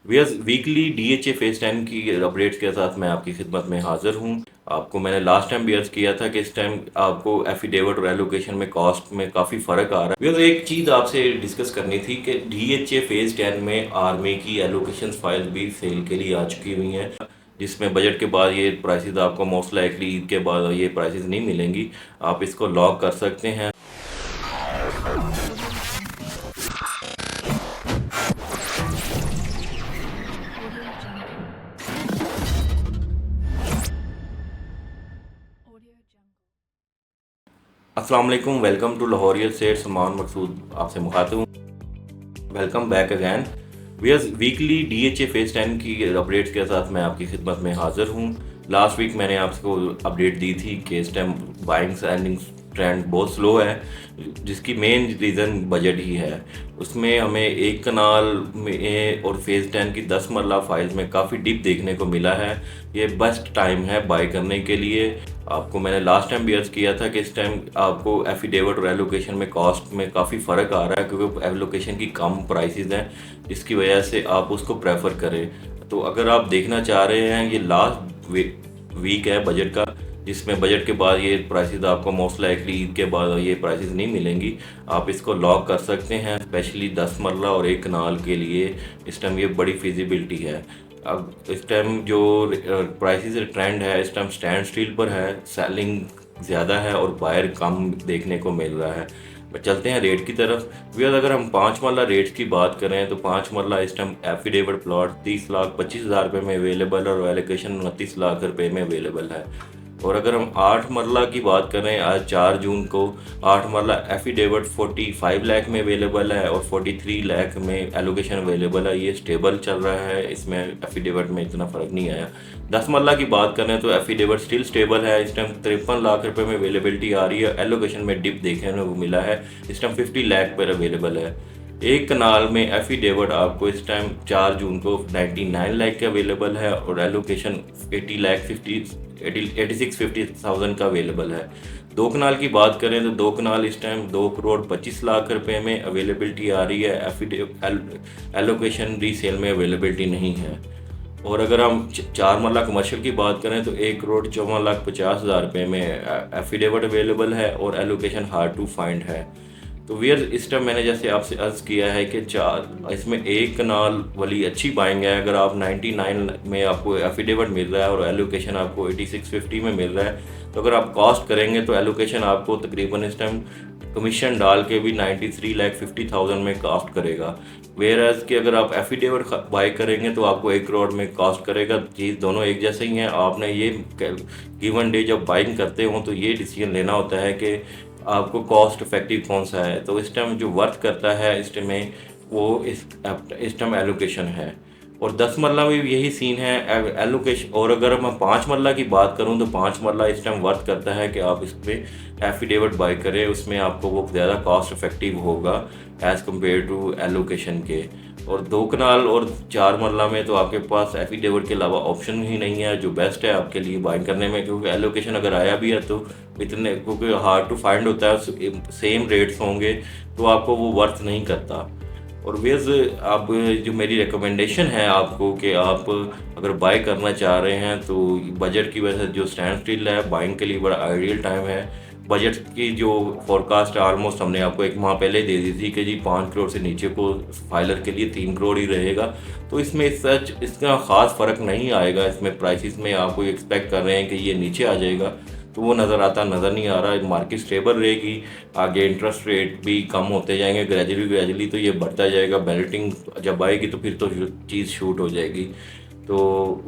Wears weekly DHA phase 10 की updates के साथ मैं आपकी खिदमत में हाजिर हूँ। आपको मैंने लास्ट टाइम भी अर्ज किया था कि इस टाइम आपको एफिडेविट और एलोकेशन में कॉस्ट में काफ़ी फ़र्क आ रहा है। वियर्स एक चीज़ आपसे डिस्कस करनी थी कि डीएचए फेज 10 में आर्मी की एलोकेशन फाइल भी सेल के लिए आ चुकी हुई हैं, जिसमें बजट के बाद ये प्राइसेस आपको मोस्ट लाइकली ईद के बाद ये प्राइसेस नहीं मिलेंगी। आप इसको लॉक कर सकते हैं। अस्सलाम वालेकुम, वेलकम टू लाहौरिया सेठ सलमान मकसूद आपसे मुखातिब हूँ। Welcome back again. Viewers weekly DHA phase 10 की अपडेट्स के साथ मैं आपकी खिदमत में हाजिर हूँ। लास्ट वीक मैंने आपको अपडेट दी थी कि इस टाइम बाइंग सेलिंग ट्रेंड बहुत स्लो है, जिसकी मेन रीज़न बजट ही है। उसमें हमें एक कनाल में और फेज़ 10 की 10 मरला फाइल्स में काफ़ी डिप देखने को मिला है। ये बेस्ट टाइम है बाय करने के लिए। आपको मैंने लास्ट टाइम भी अर्ज किया था कि इस टाइम आपको एफिडेविट और एलोकेशन में कॉस्ट में काफ़ी फ़र्क आ रहा है, क्योंकि एलोकेशन की कम प्राइसेस हैं, जिसकी वजह से आप उसको प्रेफर करें। तो अगर आप देखना चाह रहे हैं, ये लास्ट वीक है बजट का, जिसमें बजट के बाद ये प्राइसेस आपको मोस्ट लाइकली ईद के बाद ये प्राइसेस नहीं मिलेंगी। आप इसको लॉक कर सकते हैं, स्पेशली 10 मरला और एक कनाल के लिए इस टाइम ये बड़ी फिजिबिलिटी है। अब इस टाइम जो प्राइसेस ट्रेंड है, इस टाइम स्टैंड स्टील पर है, सेलिंग ज़्यादा है और बायर कम देखने को मिल रहा है। चलते हैं रेट की तरफ। भी अगर हम 5 मरला रेट्स की बात करें तो 5 मरला इस टाइम एफिडेविट प्लॉट 30,25,000 रुपये में अवेलेबल है और एलोकेशन 29 लाख रुपये में अवेलेबल है। और अगर हम 8 मरला की बात करें, आज 4 जून को 8 मरला एफिडेविट 45 लाख में अवेलेबल है और 43 लाख में एलोकेशन अवेलेबल है। ये स्टेबल चल रहा है, इसमें एफिडेविट में इतना फ़र्क नहीं आया। 10 मरला की बात करें तो एफिडेविट स्टिल स्टेबल है, इस टाइम 53 लाख रुपए में अवेलेबिलिटी आ रही है। एलोकेशन में डिप देखने को मिला है, इस टाइम 50 लाख पर अवेलेबल है। एक कनाल में एफिडेविट आपको इस टाइम 4 जून को 99 लाख के अवेलेबल है और एलोकेशन 86-50,000 का अवेलेबल है। 2 कनाल की बात करें तो 2 कनाल इस टाइम 2,25,00,000 रुपए में अवेलेबिलिटी आ रही है। एलोकेशन रीसेल में अवेलेबिलिटी नहीं है। और अगर हम 4 मरला कमर्शियल की बात करें तो 1,54,50,000 रुपये में एफिडेविट अवेलेबल है और एलोकेशन हार्ड टू फाइंड है। तो वियर इस टाइम मैंने जैसे आपसे अर्ज़ किया है कि इसमें एक कनाल वाली अच्छी बाइंग है। अगर आप 99 में आपको एफिडेविट मिल रहा है और एलोकेशन आपको 8650 में मिल रहा है, तो अगर आप कॉस्ट करेंगे तो एलोकेशन आपको तकरीबन इस टाइम कमीशन डाल के भी 93,50,000 में कॉस्ट करेगा। वेयर एज़ कि अगर आप एफिडेविट बाई करेंगे तो आपको 1 करोड़ में कॉस्ट करेगा। चीज़ दोनों एक जैसे ही हैं। आपने ये गिवन डे जब बाइंग करते हो तो ये डिसीजन लेना होता है कि आपको कॉस्ट इफेक्टिव कौन सा है। तो इस टाइम जो वर्थ करता है इस टाइम में वो इस टाइम एलोकेशन है। और 10 मरला में भी यही सीन है, एलोकेशन। और अगर मैं 5 मरला की बात करूं तो 5 मरला इस टाइम वर्थ करता है कि आप इस पर एफिडेविट बाई करें, उसमें आपको वो ज़्यादा कॉस्ट इफेक्टिव होगा एज़ कम्पेयर टू एलोकेशन के। और 2 कनाल और 4 मरला में तो आपके पास एफिडेविट के अलावा ऑप्शन ही नहीं है जो बेस्ट है आपके लिए बाइंग करने में, क्योंकि एलोकेशन अगर आया भी है तो इतने, क्योंकि हार्ड टू फाइंड होता है, सेम रेट्स होंगे तो आपको वो वर्थ नहीं करता। और वेज आप जो मेरी रिकमेंडेशन है आपको कि आप अगर बाय करना चाह रहे हैं तो बजट की वजह से जो स्टैंड स्टिल है बाइंग के लिए बड़ा आइडियल टाइम है। बजट की जो फोरकास्ट ऑलमोस्ट हमने आपको 1 माह पहले दे दी थी कि जी 5 करोड़ से नीचे को फाइलर के लिए 3 करोड़ ही रहेगा। तो इसमें सच इसका ख़ास फ़र्क नहीं आएगा। इसमें प्राइसेस में आपको एक्सपेक्ट कर रहे हैं कि ये नीचे आ जाएगा, तो वो नज़र नहीं आ रहा। मार्केट स्टेबल रहेगी, आगे इंटरेस्ट रेट भी कम होते जाएंगे ग्रेजुअली तो ये बढ़ता जाएगा। बैलेटिंग जब आएगी तो फिर तो चीज़ शूट हो जाएगी। तो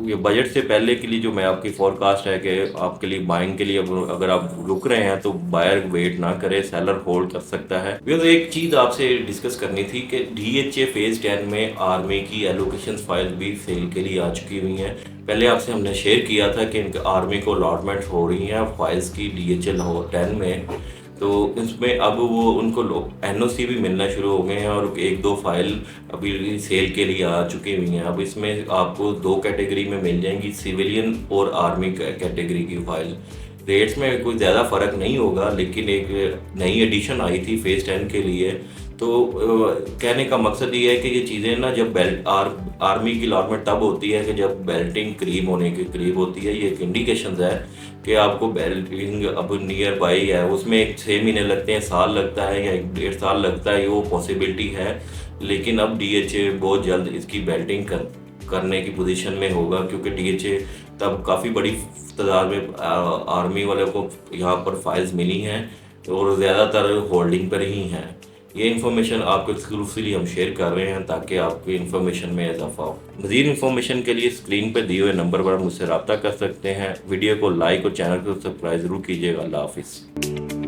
ये बजट से पहले के लिए जो मैं आपकी फोरकास्ट है कि आपके लिए बाइंग के लिए अगर आप रुक रहे हैं तो बायर वेट ना करे, सेलर होल्ड कर सकता है। बिकॉज एक चीज़ आपसे डिस्कस करनी थी कि डीएचए फेज 10 में आर्मी की एलोकेशन फाइल भी सेल के लिए आ चुकी हुई हैं। पहले आपसे हमने शेयर किया था कि इनके आर्मी को अलॉटमेंट हो रही हैं फाइल्स की डीएचए 10 में। तो इसमें अब वो उनको एनओसी भी मिलना शुरू हो गए हैं और 1-2 फाइल अभी सेल के लिए आ चुकी हुई हैं। अब इसमें आपको 2 कैटेगरी में मिल जाएंगी, सिविलियन और आर्मी कैटेगरी की फाइल। रेट्स में कोई ज़्यादा फ़र्क नहीं होगा, लेकिन एक नई एडिशन आई थी फेज 10 के लिए, तो कहने का मकसद ये है कि ये चीज़ें ना जब आर्मी की अलॉटमेंट तब होती है कि जब बेल्टिंग करीब होने के करीब होती है। ये एक इंडिकेशन है कि आपको बेल्टिंग अब नियर बाई है। उसमें 6 महीने लगते हैं, साल लगता है या 1.5 साल लगता है, ये वो पॉसिबिलिटी है। लेकिन अब DHA बहुत जल्द इसकी बेल्टिंग करने की पोजीशन में होगा, क्योंकि DHA तब काफ़ी बड़ी तादाद में आर्मी वालों को यहाँ पर फाइल्स मिली हैं और ज़्यादातर होल्डिंग पर ही हैं। ये इन्फॉर्मेशन आपको एक्सक्लूसिवली हम शेयर कर रहे हैं ताकि आपकी इन्फॉर्मेशन में इजाफा हो। मज़ीद इन्फॉर्मेशन के लिए स्क्रीन पर दिए हुए नंबर पर मुझसे रब्ता कर सकते हैं। वीडियो को लाइक और चैनल को सब्सक्राइब ज़रूर कीजिएगा। अल्लाह हाफिज़।